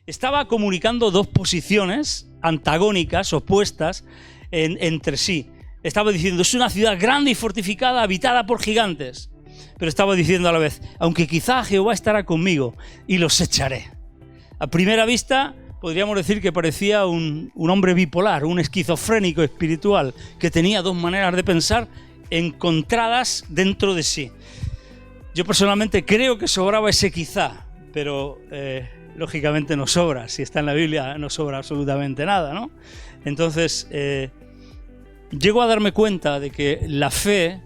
estaba comunicando dos posiciones antagónicas, opuestas entre sí. Estaba diciendo, es una ciudad grande y fortificada, habitada por gigantes. Pero estaba diciendo a la vez, aunque quizá Jehová estará conmigo y los echaré. A primera vista podríamos decir que parecía un hombre bipolar, un esquizofrénico espiritual, que tenía dos maneras de pensar encontradas dentro de sí. Yo personalmente creo que sobraba ese quizá, pero lógicamente no sobra. Si está en la Biblia no sobra absolutamente nada, ¿no? Entonces, llego a darme cuenta de que la fe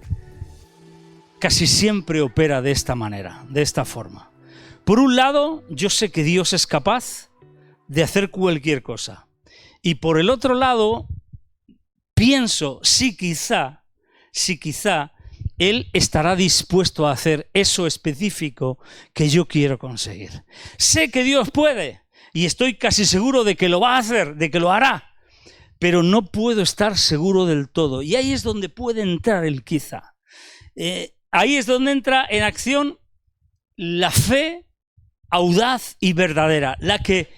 casi siempre opera de esta manera, de esta forma. Por un lado, yo sé que Dios es capaz de hacer cualquier cosa. Y por el otro lado, pienso, si quizá Él estará dispuesto a hacer eso específico que yo quiero conseguir. Sé que Dios puede y estoy casi seguro de que lo va a hacer, de que lo hará, pero no puedo estar seguro del todo. Y ahí es donde puede entrar el quizá. Ahí es donde entra en acción la fe audaz y verdadera, la que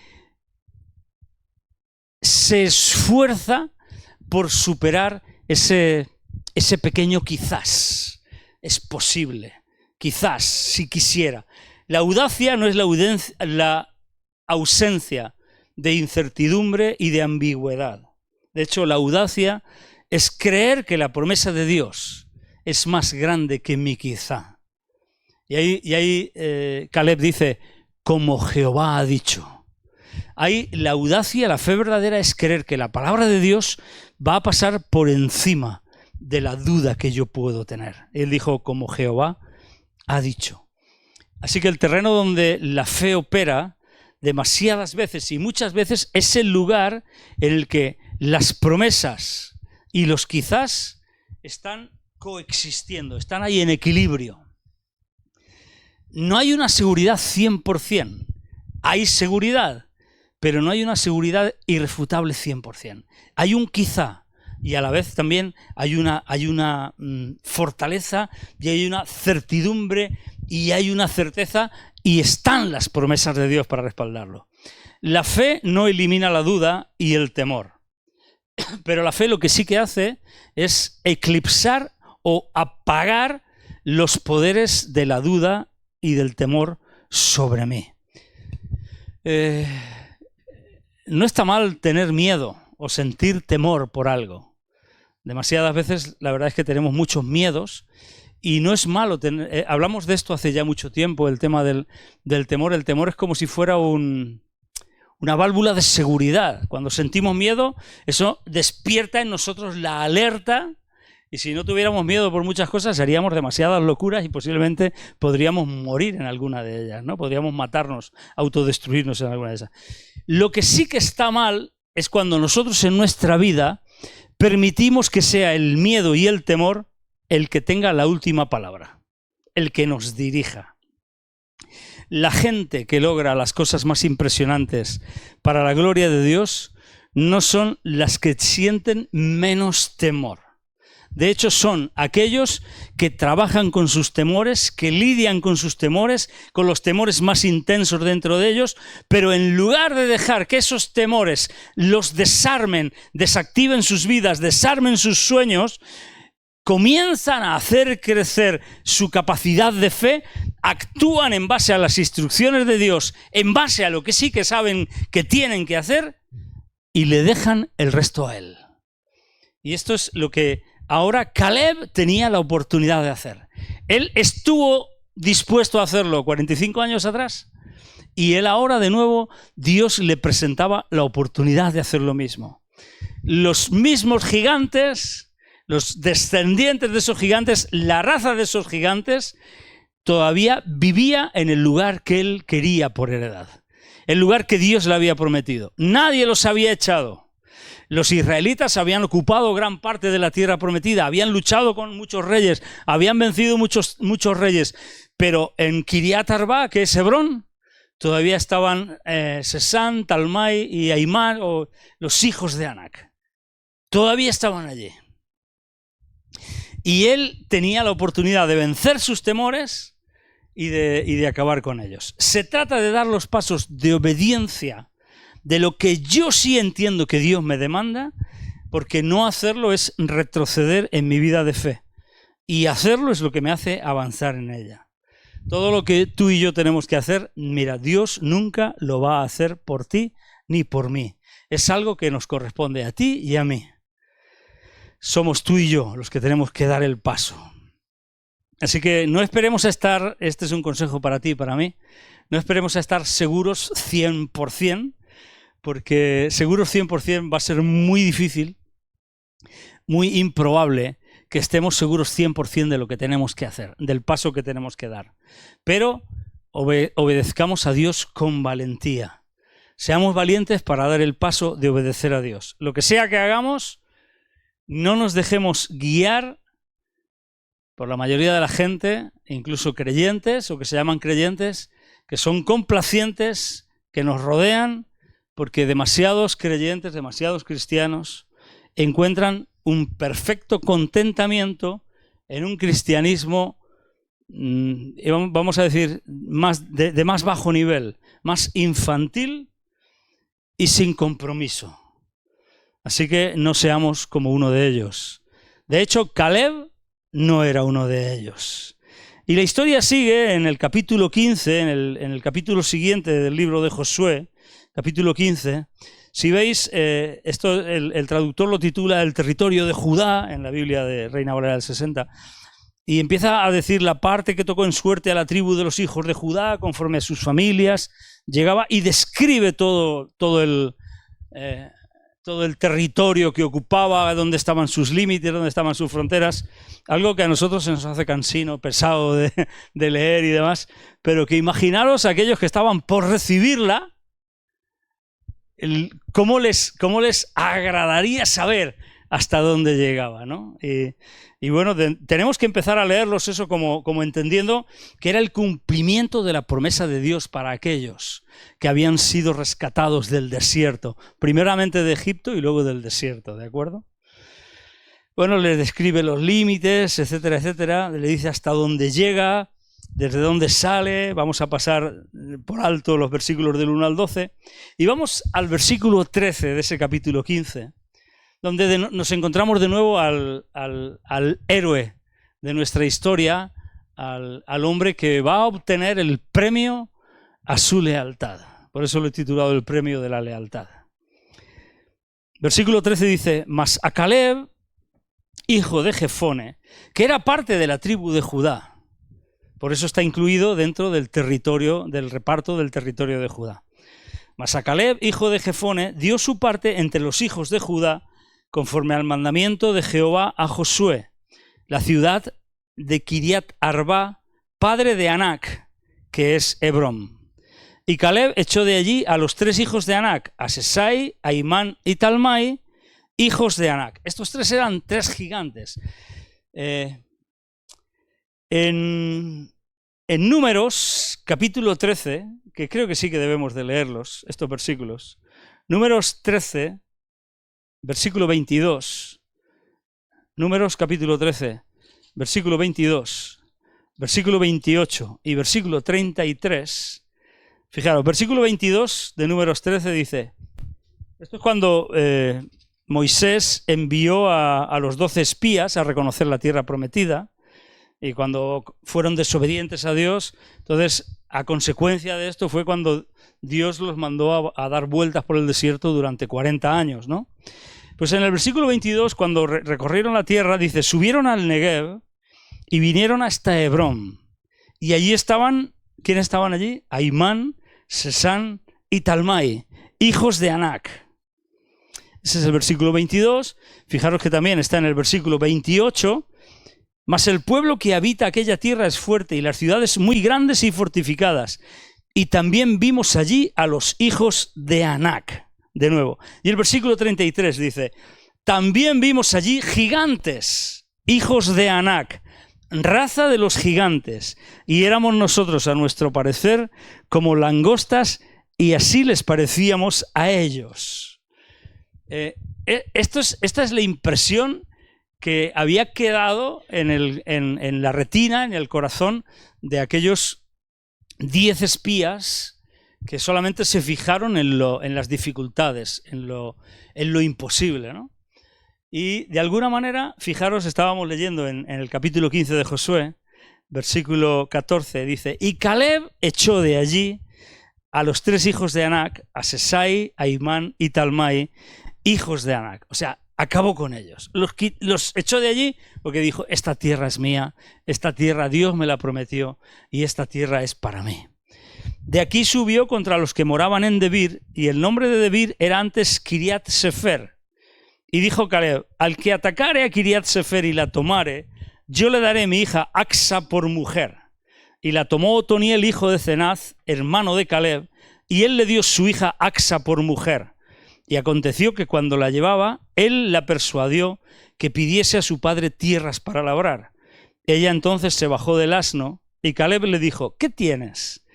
se esfuerza por superar ese pequeño quizás. Es posible, quizás, si quisiera. La audacia no es la ausencia de incertidumbre y de ambigüedad. De hecho, la audacia es creer que la promesa de Dios es más grande que mi quizá. Y ahí Caleb dice, como Jehová ha dicho. Ahí la audacia, la fe verdadera es creer que la palabra de Dios va a pasar por encima de la duda que yo puedo tener. Él dijo, como Jehová ha dicho. Así que el terreno donde la fe opera demasiadas veces y muchas veces es el lugar en el que las promesas y los quizás están coexistiendo, están ahí en equilibrio. No hay una seguridad 100%. Hay seguridad, pero no hay una seguridad irrefutable 100%. Hay un quizá y a la vez también hay una fortaleza y hay una certidumbre y hay una certeza y están las promesas de Dios para respaldarlo. La fe no elimina la duda y el temor, pero la fe lo que sí que hace es eclipsar o apagar los poderes de la duda y del temor sobre mí. No está mal tener miedo o sentir temor por algo. Demasiadas veces la verdad es que tenemos muchos miedos y no es malo tener... hablamos de esto hace ya mucho tiempo, el tema del temor. El temor es como si fuera una válvula de seguridad. Cuando sentimos miedo, eso despierta en nosotros la alerta. Y si no tuviéramos miedo por muchas cosas, haríamos demasiadas locuras y posiblemente podríamos morir en alguna de ellas, ¿no? Podríamos matarnos, autodestruirnos en alguna de esas. Lo que sí que está mal es cuando nosotros en nuestra vida permitimos que sea el miedo y el temor el que tenga la última palabra, el que nos dirija. La gente que logra las cosas más impresionantes para la gloria de Dios no son las que sienten menos temor. De hecho, son aquellos que trabajan con sus temores, que lidian con sus temores, con los temores más intensos dentro de ellos, pero en lugar de dejar que esos temores los desarmen, desactiven sus vidas, desarmen sus sueños, comienzan a hacer crecer su capacidad de fe, actúan en base a las instrucciones de Dios, en base a lo que sí que saben que tienen que hacer, y le dejan el resto a Él. Y esto es lo que ahora Caleb tenía la oportunidad de hacer. Él estuvo dispuesto a hacerlo 45 años atrás y él ahora de nuevo Dios le presentaba la oportunidad de hacer lo mismo. Los mismos gigantes, los descendientes de esos gigantes, la raza de esos gigantes todavía vivía en el lugar que él quería por heredad, el lugar que Dios le había prometido. Nadie los había echado. Los israelitas habían ocupado gran parte de la tierra prometida, habían luchado con muchos reyes, habían vencido muchos reyes, pero en Kiriat Arba, que es Hebrón, todavía estaban Sesán, Talmai y Aimán, o los hijos de Anac. Todavía estaban allí. Y él tenía la oportunidad de vencer sus temores y de acabar con ellos. Se trata de dar los pasos de obediencia de lo que yo sí entiendo que Dios me demanda, porque no hacerlo es retroceder en mi vida de fe. Y hacerlo es lo que me hace avanzar en ella. Todo lo que tú y yo tenemos que hacer, mira, Dios nunca lo va a hacer por ti ni por mí. Es algo que nos corresponde a ti y a mí. Somos tú y yo los que tenemos que dar el paso. Así que no esperemos a estar, este es un consejo para ti y para mí, no esperemos a estar seguros 100%, porque seguros 100% va a ser muy difícil, muy improbable que estemos seguros 100% de lo que tenemos que hacer, del paso que tenemos que dar. Pero obedezcamos a Dios con valentía. Seamos valientes para dar el paso de obedecer a Dios. Lo que sea que hagamos, no nos dejemos guiar por la mayoría de la gente, incluso creyentes o que se llaman creyentes, que son complacientes, que nos rodean, porque demasiados creyentes, demasiados cristianos encuentran un perfecto contentamiento en un cristianismo, vamos a decir, de más bajo nivel, más infantil y sin compromiso. Así que no seamos como uno de ellos. De hecho, Caleb no era uno de ellos. Y la historia sigue en el capítulo 15, en el capítulo siguiente del libro de Josué, capítulo 15. Si veis, esto el traductor lo titula El territorio de Judá, en la Biblia de Reina Valera del 60, y empieza a decir la parte que tocó en suerte a la tribu de los hijos de Judá, conforme a sus familias, llegaba y describe todo el territorio que ocupaba, dónde estaban sus límites, dónde estaban sus fronteras, algo que a nosotros se nos hace cansino, pesado de leer y demás, pero que imaginaros a aquellos que estaban por recibirla, cómo les agradaría saber hasta dónde llegaba, ¿no? Y bueno, tenemos que empezar a leerlos eso como entendiendo que era el cumplimiento de la promesa de Dios para aquellos que habían sido rescatados del desierto, primeramente de Egipto y luego del desierto, ¿de acuerdo? Bueno, les describe los límites, etcétera, etcétera, le dice hasta dónde llega, desde dónde sale. Vamos a pasar por alto los versículos del 1 al 12 y vamos al versículo 13 de ese capítulo 15, donde nos encontramos de nuevo al héroe de nuestra historia, al hombre que va a obtener el premio a su lealtad. Por eso lo he titulado el premio de la lealtad. Versículo 13 dice, mas a Caleb, hijo de Jefone, que era parte de la tribu de Judá, por eso está incluido dentro del territorio, del reparto del territorio de Judá. Mas a Caleb, hijo de Jefone, dio su parte entre los hijos de Judá, conforme al mandamiento de Jehová a Josué, la ciudad de Kiriat Arba, padre de Anac, que es Hebrón. Y Caleb echó de allí a los 3 hijos de Anac, a Sesai, a Imán y Talmai, hijos de Anac. Estos 3 eran 3 gigantes. En Números, capítulo 13, que creo que sí que debemos de leerlos, estos versículos. Números 13, versículo 22. Números, capítulo 13, versículo 22, versículo 28 y versículo 33. Fijaros, versículo 22 de Números 13 dice, esto es cuando Moisés envió a los 12 espías a reconocer la tierra prometida, y cuando fueron desobedientes a Dios, entonces a consecuencia de esto fue cuando Dios los mandó a dar vueltas por el desierto durante 40 años, ¿no? Pues en el versículo 22, cuando recorrieron la tierra, dice, subieron al Negev y vinieron hasta Hebrón. Y allí estaban, ¿quiénes estaban allí? Aimán, Sesán y Talmai, hijos de Anac. Ese es el versículo 22. Fijaros que también está en el versículo 28. Mas el pueblo que habita aquella tierra es fuerte y las ciudades muy grandes y fortificadas. Y también vimos allí a los hijos de Anac. De nuevo. Y el versículo 33 dice, también vimos allí gigantes, hijos de Anac, raza de los gigantes, y éramos nosotros, a nuestro parecer, como langostas, y así les parecíamos a ellos. Esta es la impresión que había quedado en la retina, en el corazón de aquellos 10 espías que solamente se fijaron en las dificultades, en lo imposible, ¿no? Y de alguna manera, fijaros, estábamos leyendo en el capítulo 15 de Josué, versículo 14, dice, y Caleb echó de allí a los 3 hijos de Anac, a Sesai, a Imán y Talmai, hijos de Anac. O sea, acabó con ellos. Los echó de allí porque dijo, esta tierra es mía, esta tierra Dios me la prometió y esta tierra es para mí. De aquí subió contra los que moraban en Debir, y el nombre de Debir era antes Kiriat Sefer. Y dijo Caleb, al que atacare a Kiriat Sefer y la tomare, yo le daré mi hija Axa por mujer. Y la tomó Otoniel, hijo de Cenaz, hermano de Caleb, y él le dio su hija Axa por mujer. Y aconteció que cuando la llevaba, él la persuadió que pidiese a su padre tierras para labrar. Ella entonces se bajó del asno, y Caleb le dijo, ¿qué tienes?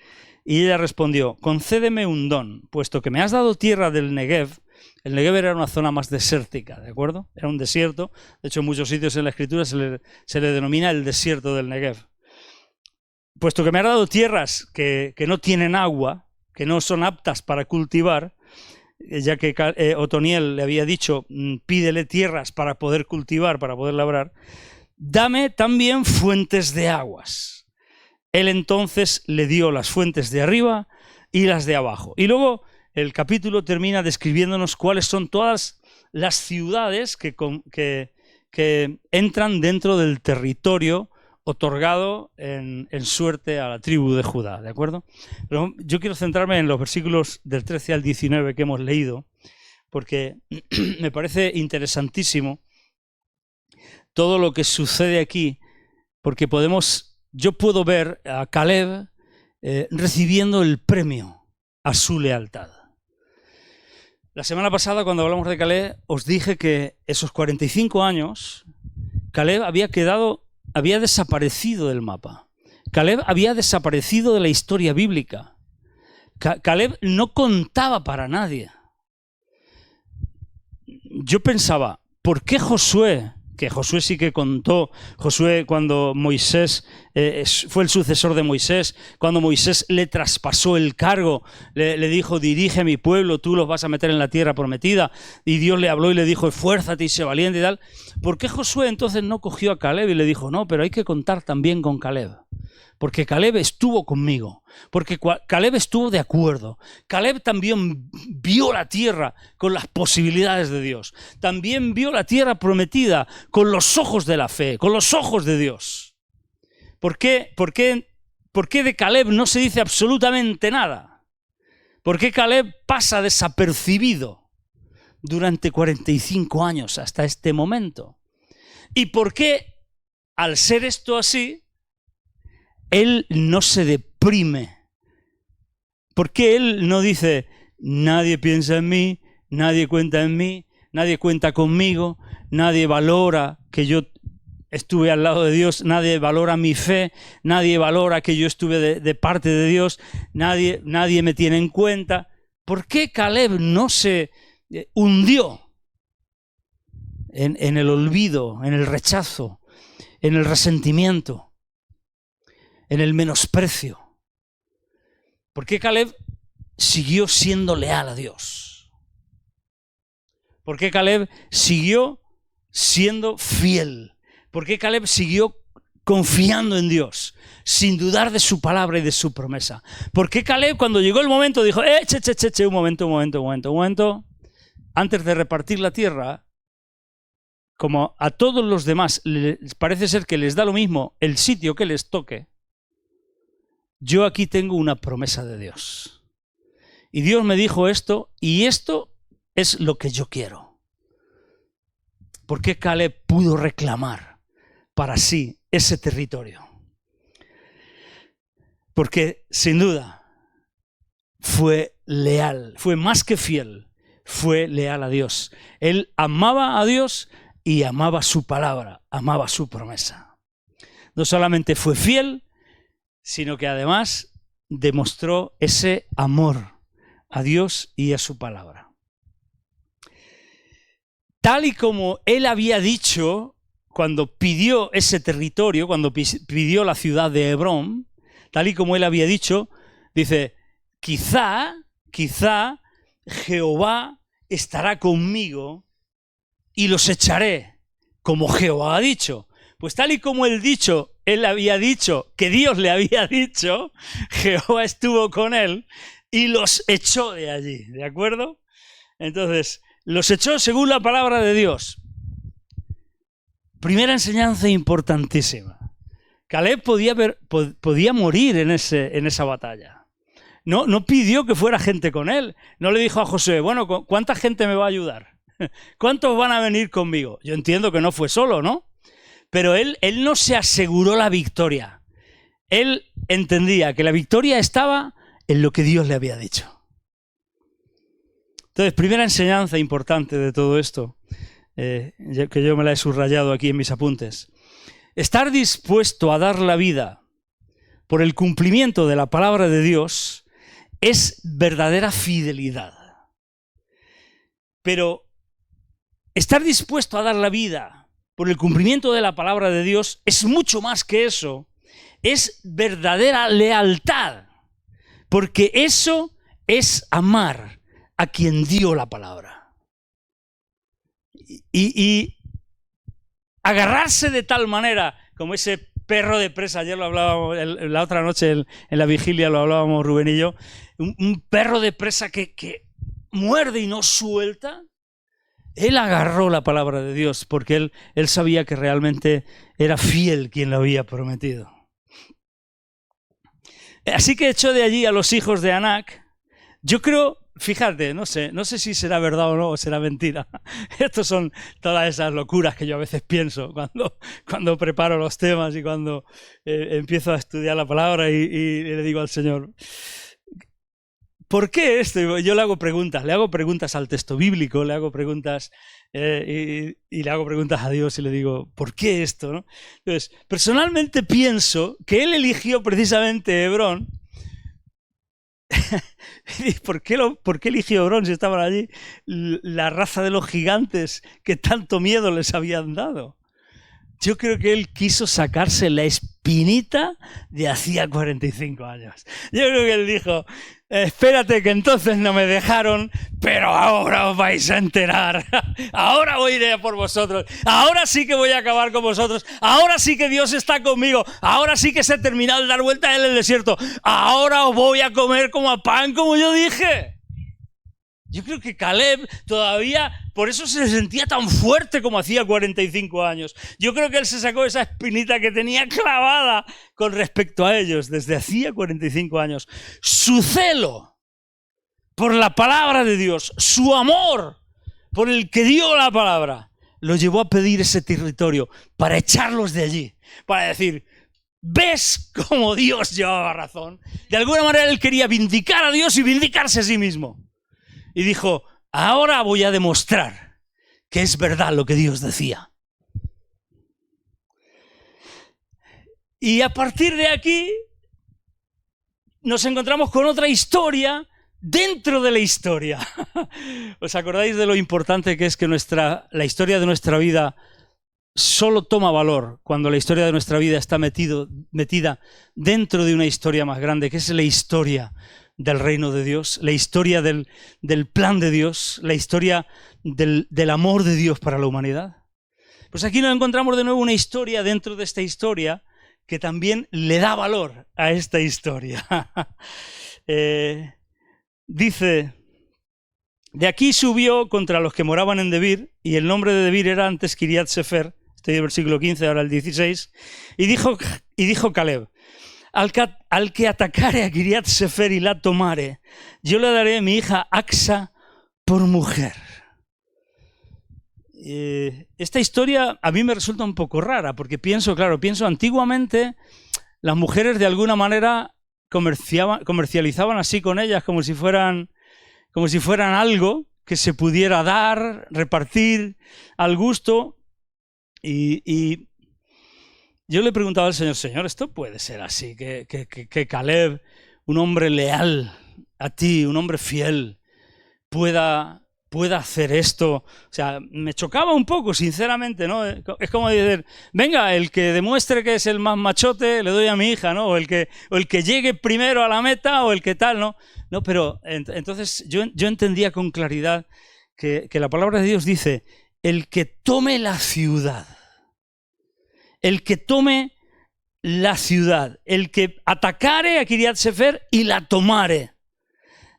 Y ella respondió, concédeme un don, puesto que me has dado tierra del Negev. El Negev era una zona más desértica, ¿de acuerdo? Era un desierto. De hecho, en muchos sitios en la Escritura se le denomina el desierto del Negev. Puesto que me has dado tierras que no tienen agua, que no son aptas para cultivar, ya que Otoniel le había dicho, pídele tierras para poder cultivar, para poder labrar, dame también fuentes de aguas. Él entonces le dio las fuentes de arriba y las de abajo. Y luego el capítulo termina describiéndonos cuáles son todas las ciudades que entran dentro del territorio otorgado en suerte a la tribu de Judá, ¿de acuerdo? Pero yo quiero centrarme en los versículos del 13 al 19 que hemos leído, porque me parece interesantísimo todo lo que sucede aquí, porque yo puedo ver a Caleb recibiendo el premio a su lealtad. La semana pasada, cuando hablamos de Caleb, os dije que esos 45 años, Caleb había desaparecido del mapa. Caleb había desaparecido de la historia bíblica. Caleb no contaba para nadie. Yo pensaba, ¿por qué Josué? Que Josué sí que contó, Josué cuando Moisés fue el sucesor de Moisés, cuando Moisés le traspasó el cargo, le dijo, dirige a mi pueblo, tú los vas a meter en la tierra prometida, y Dios le habló y le dijo, esfuérzate y sé valiente y tal. ¿Por qué Josué entonces no cogió a Caleb y le dijo, no, pero hay que contar también con Caleb? Porque Caleb estuvo conmigo, porque Caleb estuvo de acuerdo. Caleb también vio la tierra con las posibilidades de Dios. También vio la tierra prometida con los ojos de la fe, con los ojos de Dios. ¿Por qué de Caleb no se dice absolutamente nada? ¿Por qué Caleb pasa desapercibido durante 45 años hasta este momento? ¿Y por qué, al ser esto así, él no se deprime? ¿Por qué él no dice, nadie piensa en mí, nadie cuenta en mí, nadie cuenta conmigo, nadie valora que yo estuve al lado de Dios, nadie valora mi fe, nadie valora que yo estuve de parte de Dios, nadie me tiene en cuenta? ¿Por qué Caleb no se hundió en el olvido, en el rechazo, en el resentimiento, en el menosprecio? ¿Por qué Caleb siguió siendo leal a Dios? ¿Por qué Caleb siguió siendo fiel? ¿Por qué Caleb siguió confiando en Dios, sin dudar de su palabra y de su promesa? ¿Por qué Caleb, cuando llegó el momento, dijo, un momento, antes de repartir la tierra, como a todos los demás parece ser que les da lo mismo el sitio que les toque, yo aquí tengo una promesa de Dios. Y Dios me dijo esto, y esto es lo que yo quiero. ¿Por qué Caleb pudo reclamar para sí ese territorio? Porque, sin duda, fue leal, fue más que fiel, fue leal a Dios. Él amaba a Dios y amaba su palabra, amaba su promesa. No solamente fue fiel, sino que además demostró ese amor a Dios y a su palabra. Tal y como él había dicho cuando pidió ese territorio, cuando pidió la ciudad de Hebrón, tal y como él había dicho, dice, quizá Jehová estará conmigo y los echaré, como Jehová ha dicho. Pues tal y como él había dicho, que Dios le había dicho, Jehová estuvo con él y los echó de allí, ¿de acuerdo? Entonces, los echó según la palabra de Dios. Primera enseñanza importantísima. Caleb podía morir en esa batalla. No pidió que fuera gente con él. No le dijo a Josué, bueno, ¿cuánta gente me va a ayudar? ¿Cuántos van a venir conmigo? Yo entiendo que no fue solo, ¿no? Pero él no se aseguró la victoria. Él entendía que la victoria estaba en lo que Dios le había dicho. Entonces, primera enseñanza importante de todo esto, que yo me la he subrayado aquí en mis apuntes. Estar dispuesto a dar la vida por el cumplimiento de la palabra de Dios es verdadera fidelidad. Pero estar dispuesto a dar la vida por el cumplimiento de la palabra de Dios es mucho más que eso. Es verdadera lealtad. Porque eso es amar a quien dio la palabra. Y agarrarse de tal manera, como ese perro de presa, ayer lo hablábamos, la otra noche en la vigilia lo hablábamos Rubén y yo, un perro de presa que muerde y no suelta. Él agarró la palabra de Dios porque él sabía que realmente era fiel quien lo había prometido. Así que echó de allí a los hijos de Anac. Yo creo, fíjate, no sé si será verdad o no, o será mentira. Estas son todas esas locuras que yo a veces pienso cuando preparo los temas y cuando empiezo a estudiar la palabra y le digo al Señor, ¿por qué esto? Yo le hago preguntas al texto bíblico, le hago preguntas y le hago preguntas a Dios y le digo, ¿por qué esto? ¿No? Entonces, personalmente pienso que él eligió precisamente Hebrón. ¿Por qué eligió Hebrón si estaban allí la raza de los gigantes que tanto miedo les habían dado? Yo creo que él quiso sacarse la espinita de hacía 45 años. Yo creo que él dijo, espérate que entonces no me dejaron, pero ahora os vais a enterar. Ahora voy a ir a por vosotros. Ahora sí que voy a acabar con vosotros. Ahora sí que Dios está conmigo. Ahora sí que se ha terminado de dar vuelta en el desierto. Ahora os voy a comer como a pan, como yo dije. Yo creo que Caleb todavía, por eso se sentía tan fuerte como hacía 45 años. Yo creo que él se sacó esa espinita que tenía clavada con respecto a ellos desde hacía 45 años. Su celo por la palabra de Dios, su amor por el que dio la palabra, lo llevó a pedir ese territorio para echarlos de allí, para decir, ¿ves cómo Dios llevaba razón? De alguna manera él quería vindicar a Dios y vindicarse a sí mismo. Y dijo, ahora voy a demostrar que es verdad lo que Dios decía. Y a partir de aquí nos encontramos con otra historia dentro de la historia. ¿Os acordáis de lo importante que es que la historia de nuestra vida solo toma valor cuando la historia de nuestra vida está metida dentro de una historia más grande, que es la historia del reino de Dios, la historia del plan de Dios, la historia del amor de Dios para la humanidad? Pues aquí nos encontramos de nuevo una historia dentro de esta historia que también le da valor a esta historia. Dice, de aquí subió contra los que moraban en Debir, y el nombre de Debir era antes Kiriat Sefer, estoy en el versículo 15, ahora el 16, y dijo Caleb, al que atacare a Kiriat Sefer y la tomare, yo le daré a mi hija Aksa por mujer. Esta historia a mí me resulta un poco rara, porque pienso antiguamente las mujeres de alguna manera comercializaban así con ellas como si fueran algo que se pudiera dar, repartir al gusto. Y yo le preguntaba al Señor, ¿esto puede ser así? Que Caleb, un hombre leal a ti, un hombre fiel, pueda pueda hacer esto. O sea, me chocaba un poco, sinceramente, ¿no? Es como decir, venga, el que demuestre que es el más machote, le doy a mi hija, ¿no? O el que llegue primero a la meta, o el que tal, ¿no? No, pero entonces yo entendía con claridad que la palabra de Dios dice, el que tome la ciudad, el que tome la ciudad, el que atacare a Kiriat Sefer y la tomare.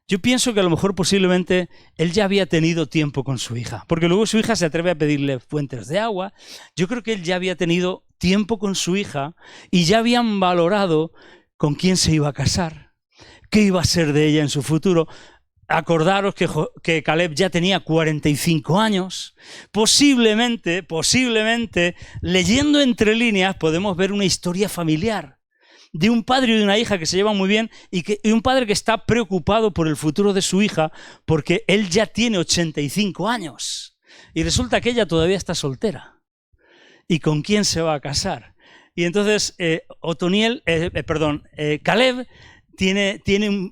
Yo pienso que a lo mejor posiblemente él ya había tenido tiempo con su hija, porque luego su hija se atreve a pedirle fuentes de agua. Yo creo que él ya había tenido tiempo con su hija y ya habían valorado con quién se iba a casar, qué iba a ser de ella en su futuro. Acordaros que Caleb ya tenía 45 años. Posiblemente, leyendo entre líneas, podemos ver una historia familiar de un padre y de una hija que se llevan muy bien y un padre que está preocupado por el futuro de su hija porque él ya tiene 85 años y resulta que ella todavía está soltera. ¿Y con quién se va a casar? Y entonces Caleb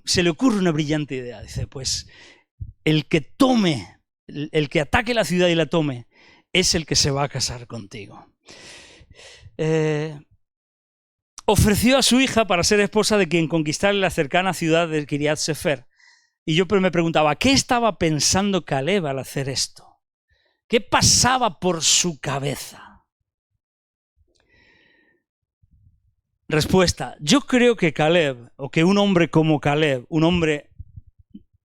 se le ocurre una brillante idea. Dice, pues el que ataque la ciudad y la tome es el que se va a casar contigo. Ofreció a su hija para ser esposa de quien conquistara la cercana ciudad de Kiriat Sefer. Y yo me preguntaba, ¿qué estaba pensando Caleb al hacer esto? ¿Qué pasaba por su cabeza? Respuesta, yo creo que Caleb, o que un hombre como Caleb, un hombre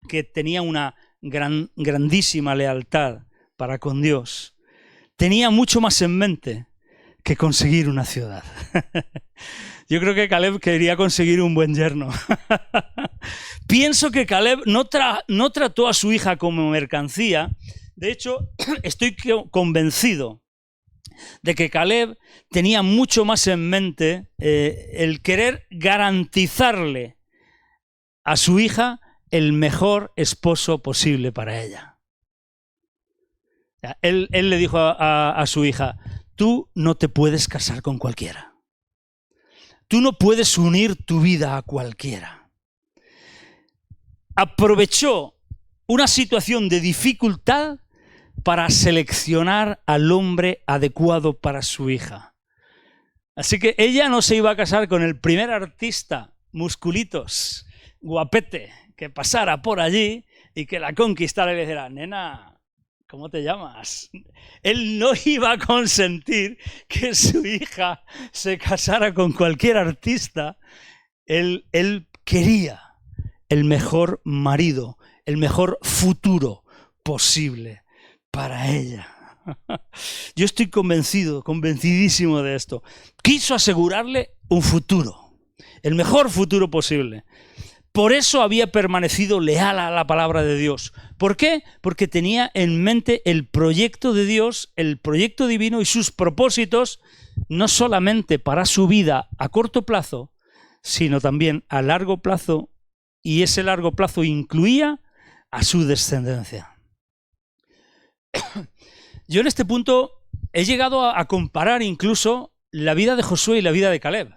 que tenía una grandísima lealtad para con Dios, tenía mucho más en mente que conseguir una ciudad. Yo creo que Caleb quería conseguir un buen yerno. Pienso que Caleb no trató a su hija como mercancía. De hecho, estoy convencido de que Caleb tenía mucho más en mente el querer garantizarle a su hija el mejor esposo posible para ella. Él le dijo a su hija, tú no te puedes casar con cualquiera. Tú no puedes unir tu vida a cualquiera. Aprovechó una situación de dificultad para seleccionar al hombre adecuado para su hija. Así que ella no se iba a casar con el primer artista, musculitos, guapete, que pasara por allí y que la conquistara y le dijera, nena, ¿cómo te llamas? Él no iba a consentir que su hija se casara con cualquier artista. Él quería el mejor marido, el mejor futuro posible para ella. Yo estoy convencidísimo de esto. Quiso asegurarle un futuro, el mejor futuro posible. Por eso había permanecido leal a la palabra de Dios. ¿Por qué? Porque tenía en mente el proyecto de Dios, el proyecto divino y sus propósitos, no solamente para su vida a corto plazo, sino también a largo plazo, y ese largo plazo incluía a su descendencia. Yo en este punto he llegado a comparar incluso la vida de Josué y la vida de Caleb.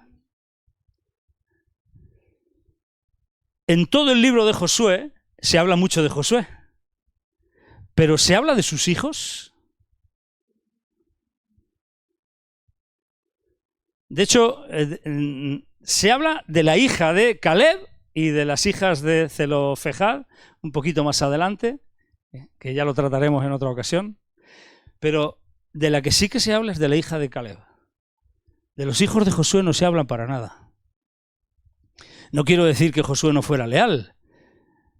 En todo el libro de Josué se habla mucho de Josué, pero ¿se habla de sus hijos? De hecho, se habla de la hija de Caleb y de las hijas de Zelofejad, un poquito más adelante, que ya lo trataremos en otra ocasión, pero de la que sí que se habla es de la hija de Caleb. De los hijos de Josué no se habla para nada. No quiero decir que Josué no fuera leal.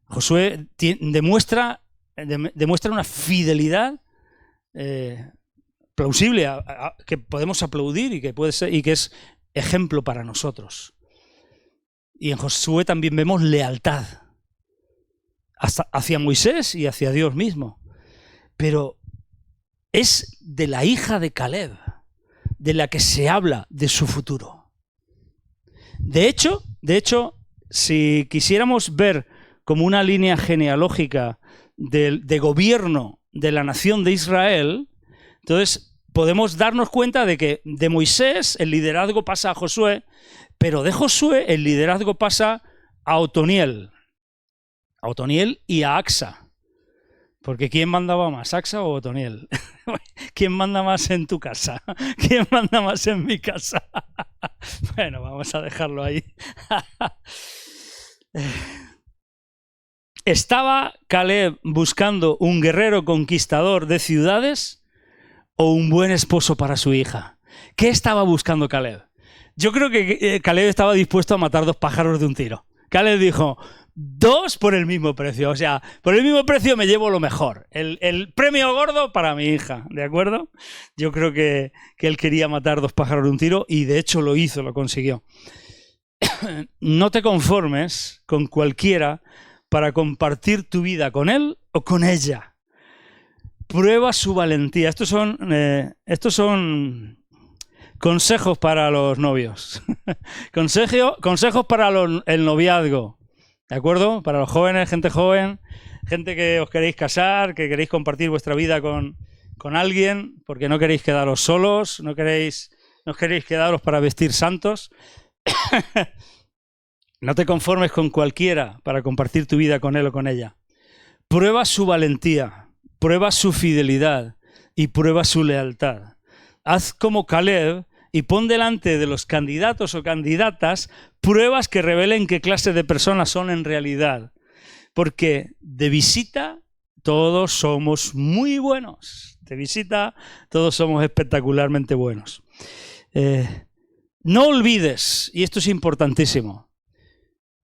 Josué demuestra una fidelidad plausible, que podemos aplaudir y que es ejemplo para nosotros. Y en Josué también vemos lealtad hacia Moisés y hacia Dios mismo. Pero es de la hija de Caleb de la que se habla de su futuro. De hecho, si quisiéramos ver como una línea genealógica de gobierno de la nación de Israel, entonces podemos darnos cuenta de que de Moisés el liderazgo pasa a Josué, pero de Josué el liderazgo pasa a Otoniel y a Axa, Porque ¿quién mandaba más, Axa o Otoniel? ¿Quién manda más en tu casa? ¿Quién manda más en mi casa? Bueno, vamos a dejarlo ahí. ¿Estaba Caleb buscando un guerrero conquistador de ciudades o un buen esposo para su hija? ¿Qué estaba buscando Caleb? Yo creo que Caleb estaba dispuesto a matar 2 pájaros de un tiro. Caleb dijo, 2 por el mismo precio. O sea, por el mismo precio me llevo lo mejor. El premio gordo para mi hija, ¿de acuerdo? Yo creo que él quería matar 2 pájaros de un tiro y de hecho lo hizo, lo consiguió. No te conformes con cualquiera para compartir tu vida con él o con ella. Prueba su valentía. Estos son consejos para los novios. Consejos para el noviazgo. ¿De acuerdo? Para los jóvenes, gente joven, gente que os queréis casar, que queréis compartir vuestra vida con alguien, porque no queréis quedaros solos, no queréis quedaros para vestir santos. No te conformes con cualquiera para compartir tu vida con él o con ella. Prueba su valentía, prueba su fidelidad y prueba su lealtad. Haz como Caleb y pon delante de los candidatos o candidatas pruebas que revelen qué clase de personas son en realidad. Porque de visita todos somos muy buenos. De visita todos somos espectacularmente buenos. No olvides, y esto es importantísimo,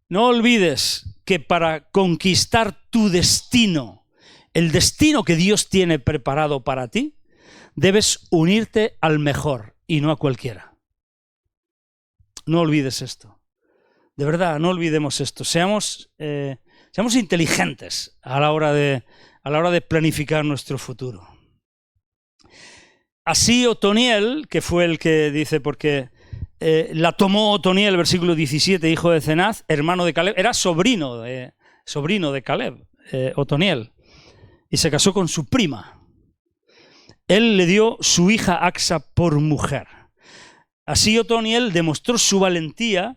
no olvides que para conquistar tu destino, el destino que Dios tiene preparado para ti, debes unirte al mejor y no a cualquiera. No olvides esto. De verdad, no olvidemos esto. Seamos inteligentes a la hora de planificar nuestro futuro. Así Otoniel, que fue el que dice, porque la tomó Otoniel, versículo 17, hijo de Cenaz, hermano de Caleb, era sobrino de Caleb, Otoniel, y se casó con su prima. Él le dio su hija Axa por mujer. Así Otoniel demostró su valentía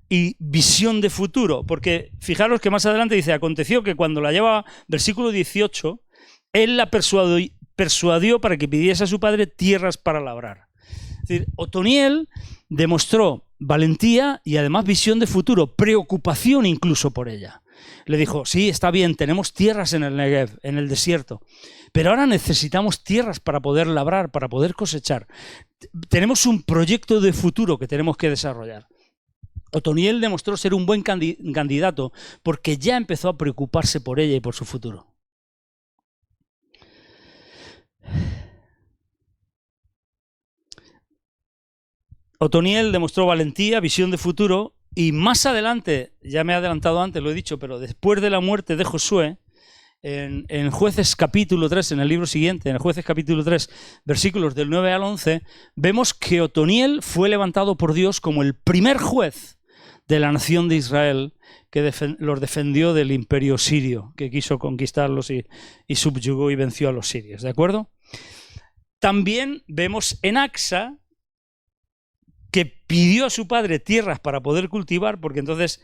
y visión de futuro, porque fijaros que más adelante dice, aconteció que cuando la llevaba, versículo 18, él la persuadió para que pidiese a su padre tierras para labrar. Es decir, Otoniel demostró valentía y además visión de futuro, preocupación incluso por ella. Le dijo, sí, está bien, tenemos tierras en el Negev, en el desierto, pero ahora necesitamos tierras para poder labrar, para poder cosechar. Tenemos un proyecto de futuro que tenemos que desarrollar. Otoniel demostró ser un buen candidato porque ya empezó a preocuparse por ella y por su futuro. Otoniel demostró valentía, visión de futuro, y más adelante, ya me he adelantado antes, lo he dicho, pero después de la muerte de Josué, en Jueces capítulo 3, en el libro siguiente, en Jueces capítulo 3, versículos del 9 al 11, vemos que Otoniel fue levantado por Dios como el primer juez de la nación de Israel que los defendió del imperio sirio, que quiso conquistarlos y subyugó y venció a los sirios, ¿de acuerdo? También vemos en Axa que pidió a su padre tierras para poder cultivar, porque entonces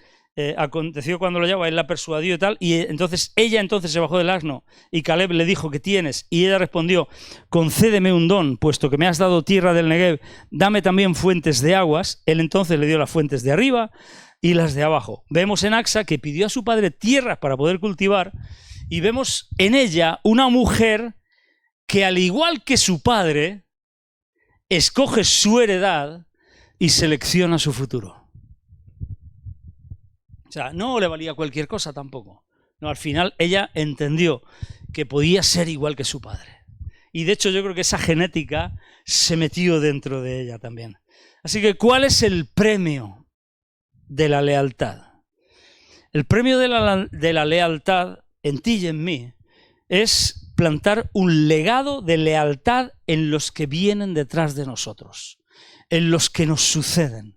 aconteció cuando lo llevaba, él la persuadió y tal, y entonces ella se bajó del asno y Caleb le dijo, ¿qué tienes? Y ella respondió, concédeme un don, puesto que me has dado tierra del Negev, dame también fuentes de aguas. Él entonces le dio las fuentes de arriba y las de abajo. Vemos en Axa que pidió a su padre tierras para poder cultivar y vemos en ella una mujer que, al igual que su padre, escoge su heredad y selecciona su futuro. O sea, no le valía cualquier cosa tampoco. No, al final ella entendió que podía ser igual que su padre. Y de hecho yo creo que esa genética se metió dentro de ella también. Así que, ¿cuál es el premio de la lealtad? El premio de la lealtad en ti y en mí es plantar un legado de lealtad en los que vienen detrás de nosotros, en los que nos suceden.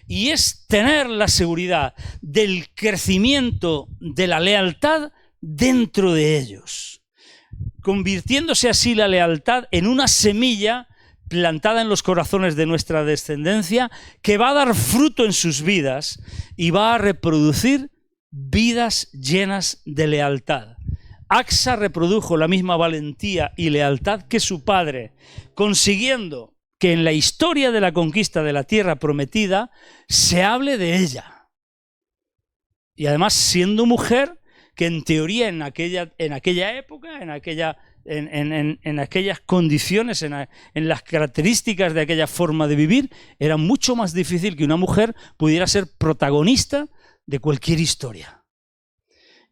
Y es tener la seguridad del crecimiento de la lealtad dentro de ellos, convirtiéndose así la lealtad en una semilla plantada en los corazones de nuestra descendencia que va a dar fruto en sus vidas y va a reproducir vidas llenas de lealtad. Acsa reprodujo la misma valentía y lealtad que su padre, consiguiendo que en la historia de la conquista de la tierra prometida se hable de ella. Y además siendo mujer que en teoría en aquella época, en aquellas condiciones, en las características de aquella forma de vivir, era mucho más difícil que una mujer pudiera ser protagonista de cualquier historia.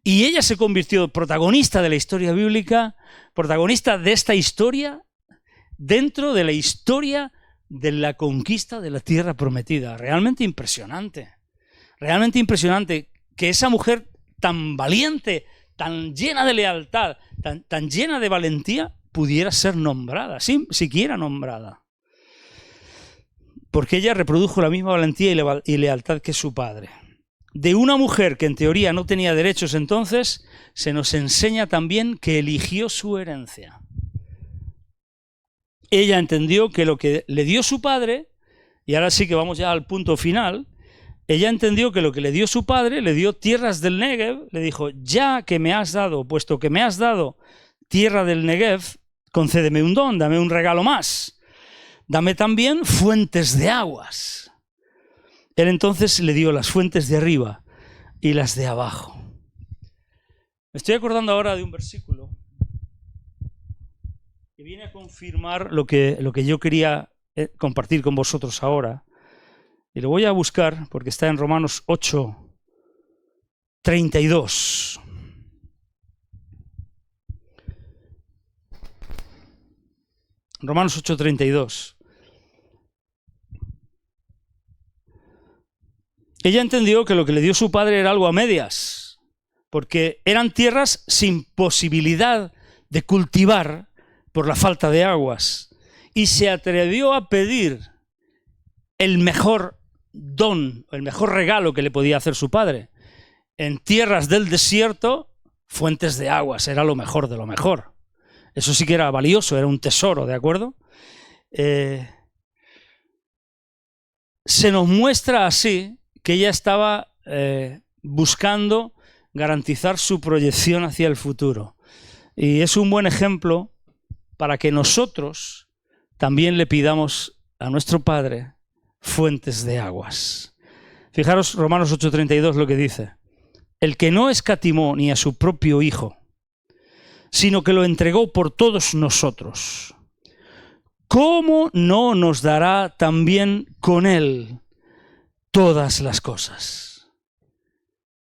Y ella se convirtió protagonista de la historia bíblica, protagonista de esta historia, dentro de la historia de la conquista de la tierra prometida. Realmente impresionante que esa mujer tan valiente, tan llena de lealtad, tan llena de valentía, pudiera ser nombrada, siquiera nombrada. Porque ella reprodujo la misma valentía y lealtad que su padre. De una mujer que en teoría no tenía derechos entonces, se nos enseña también que eligió su herencia. Ella entendió que lo que le dio su padre, y ahora sí que vamos ya al punto final, ella entendió que lo que le dio su padre, le dio tierras del Negev, le dijo, ya que me has dado, puesto que me has dado tierra del Negev, concédeme un don, dame un regalo más, dame también fuentes de aguas. Él entonces le dio las fuentes de arriba y las de abajo. Me estoy acordando ahora de un versículo que viene a confirmar lo que yo quería compartir con vosotros ahora. Y lo voy a buscar porque está en Romanos 8:32. Romanos 8:32. Ella entendió que lo que le dio su padre era algo a medias, porque eran tierras sin posibilidad de cultivar por la falta de aguas, y se atrevió a pedir el mejor don, el mejor regalo que le podía hacer su padre. En tierras del desierto, fuentes de aguas, era lo mejor de lo mejor. Eso sí que era valioso, era un tesoro, ¿de acuerdo? Se nos muestra así que ella estaba buscando garantizar su proyección hacia el futuro. Y es un buen ejemplo para que nosotros también le pidamos a nuestro Padre fuentes de aguas. Fijaros Romanos 8:32 lo que dice. El que no escatimó ni a su propio Hijo, sino que lo entregó por todos nosotros, ¿cómo no nos dará también con Él todas las cosas?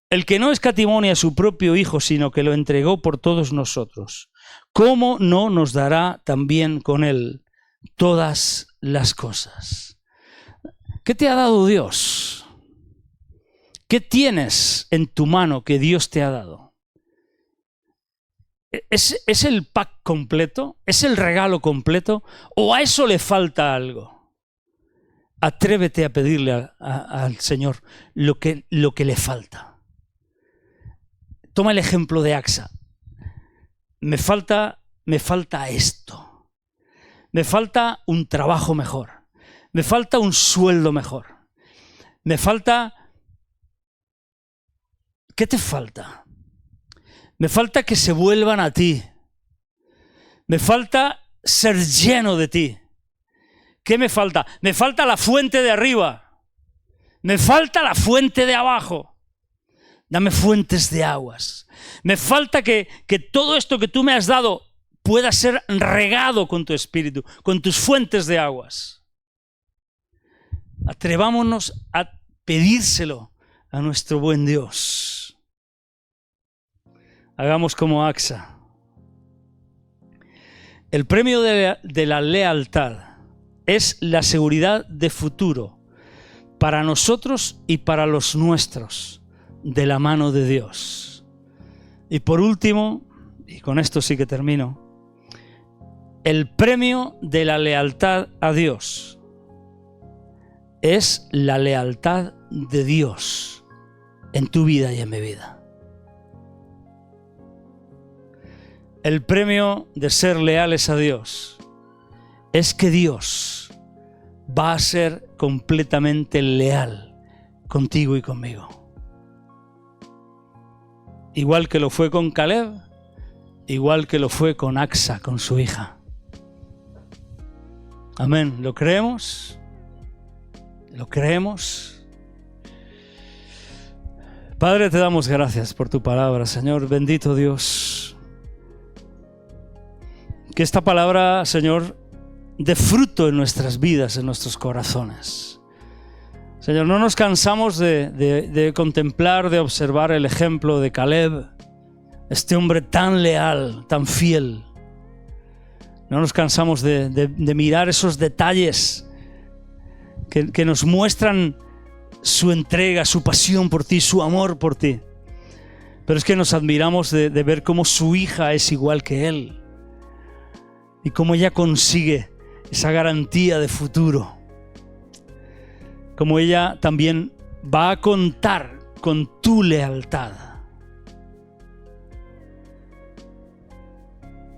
El que no escatimó ni a su propio Hijo, sino que lo entregó por todos nosotros, ¿cómo no nos dará también con Él todas las cosas? ¿Qué te ha dado Dios? ¿Qué tienes en tu mano que Dios te ha dado? ¿Es el pack completo? ¿Es el regalo completo? ¿O a eso le falta algo? Atrévete a pedirle al Señor lo que le falta. Toma el ejemplo de Acsa. Me falta esto. Me falta un trabajo mejor. Me falta un sueldo mejor. Me falta... ¿Qué te falta? Me falta que se vuelvan a ti. Me falta ser lleno de ti. ¿Qué me falta? Me falta la fuente de arriba. Me falta la fuente de abajo. Dame fuentes de aguas. Me falta que todo esto que tú me has dado pueda ser regado con tu espíritu, con tus fuentes de aguas. Atrevámonos a pedírselo a nuestro buen Dios. Hagamos como Acsa. El premio de la lealtad es la seguridad de futuro para nosotros y para los nuestros, de la mano de Dios. Y por último, y con esto sí que termino, el premio de la lealtad a Dios es la lealtad de Dios en tu vida y en mi vida. El premio de ser leales a Dios es que Dios va a ser completamente leal contigo y conmigo. Igual que lo fue con Caleb, igual que lo fue con Axa, con su hija. Amén. ¿Lo creemos? ¿Lo creemos? Padre, te damos gracias por tu palabra, Señor. Bendito Dios. Que esta palabra, Señor, dé fruto en nuestras vidas, en nuestros corazones. Señor, no nos cansamos de contemplar, de observar el ejemplo de Caleb, este hombre tan leal, tan fiel. No nos cansamos de mirar esos detalles que nos muestran su entrega, su pasión por ti, su amor por ti. Pero es que nos admiramos de ver cómo su hija es igual que él y cómo ella consigue esa garantía de futuro. Cómo ella también va a contar con tu lealtad.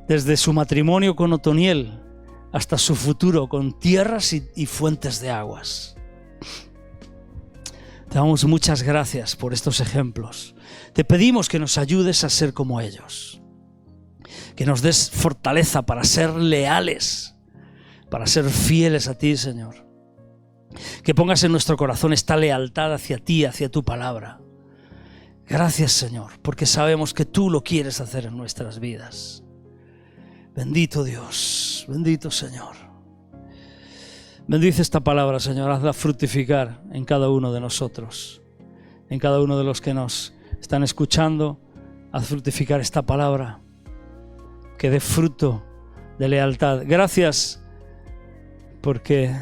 Desde su matrimonio con Otoniel hasta su futuro con tierras y fuentes de aguas. Te damos muchas gracias por estos ejemplos. Te pedimos que nos ayudes a ser como ellos. Que nos des fortaleza para ser leales, para ser fieles a ti, Señor. Que pongas en nuestro corazón esta lealtad hacia ti, hacia tu palabra. Gracias, Señor, porque sabemos que tú lo quieres hacer en nuestras vidas. Bendito Dios, bendito Señor. Bendice esta palabra, Señor, hazla fructificar en cada uno de nosotros, en cada uno de los que nos están escuchando. Haz fructificar esta palabra, que dé fruto de lealtad. Gracias, porque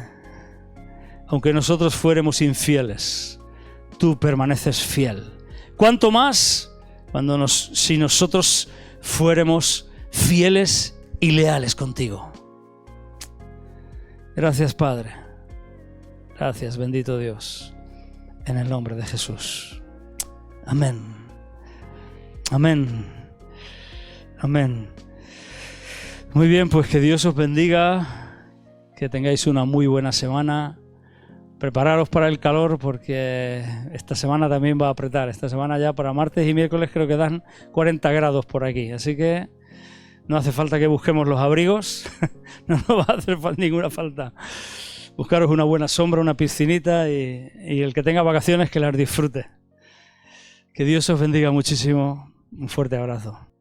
aunque nosotros fuéramos infieles, tú permaneces fiel. ¿Cuánto más si nosotros fuéramos fieles y leales contigo? Gracias, Padre. Gracias, bendito Dios. En el nombre de Jesús. Amén. Amén. Amén. Muy bien, pues que Dios os bendiga. Que tengáis una muy buena semana. Prepararos para el calor porque esta semana también va a apretar. Esta semana ya para martes y miércoles creo que dan 40 grados por aquí. Así que no hace falta que busquemos los abrigos. No nos va a hacer ninguna falta. Buscaros una buena sombra, una piscinita y el que tenga vacaciones que las disfrute. Que Dios os bendiga muchísimo. Un fuerte abrazo.